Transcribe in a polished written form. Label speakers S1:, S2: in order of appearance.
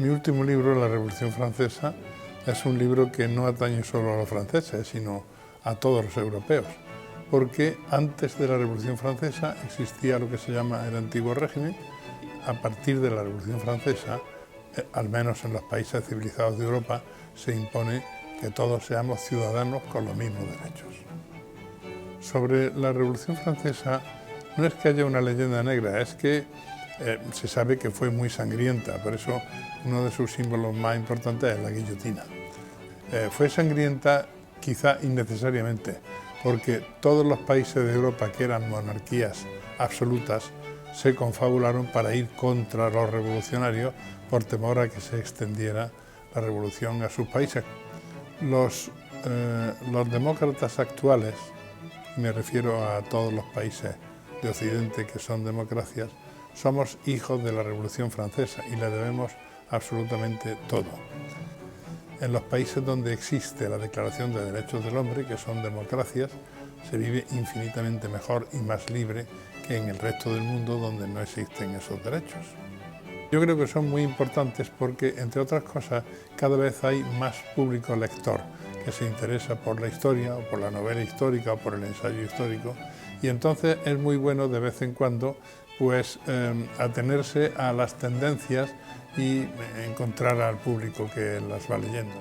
S1: Mi último libro, La Revolución Francesa, es un libro que no atañe solo a los franceses, sino a todos los europeos, porque antes de la Revolución Francesa existía lo que se llama el Antiguo Régimen. A partir de la Revolución Francesa, al menos en los países civilizados de Europa, se impone que todos seamos ciudadanos con los mismos derechos. Sobre la Revolución Francesa, no es que haya una leyenda negra, es que se sabe que fue muy sangrienta, por eso uno de sus símbolos más importantes es la guillotina. Fue sangrienta quizá innecesariamente, porque todos los países de Europa que eran monarquías absolutas se confabularon para ir contra los revolucionarios por temor a que se extendiera la revolución a sus países. Los demócratas actuales, me refiero a todos los países de Occidente que son democracias, somos hijos de la Revolución Francesa y le debemos absolutamente todo. En los países donde existe la Declaración de Derechos del Hombre, que son democracias, se vive infinitamente mejor y más libre que en el resto del mundo donde no existen esos derechos. Yo creo que son muy importantes porque, entre otras cosas, cada vez hay más público lector que se interesa por la historia, o por la novela histórica, o por el ensayo histórico, y entonces es muy bueno de vez en cuando atenerse a las tendencias y encontrar al público que las va leyendo.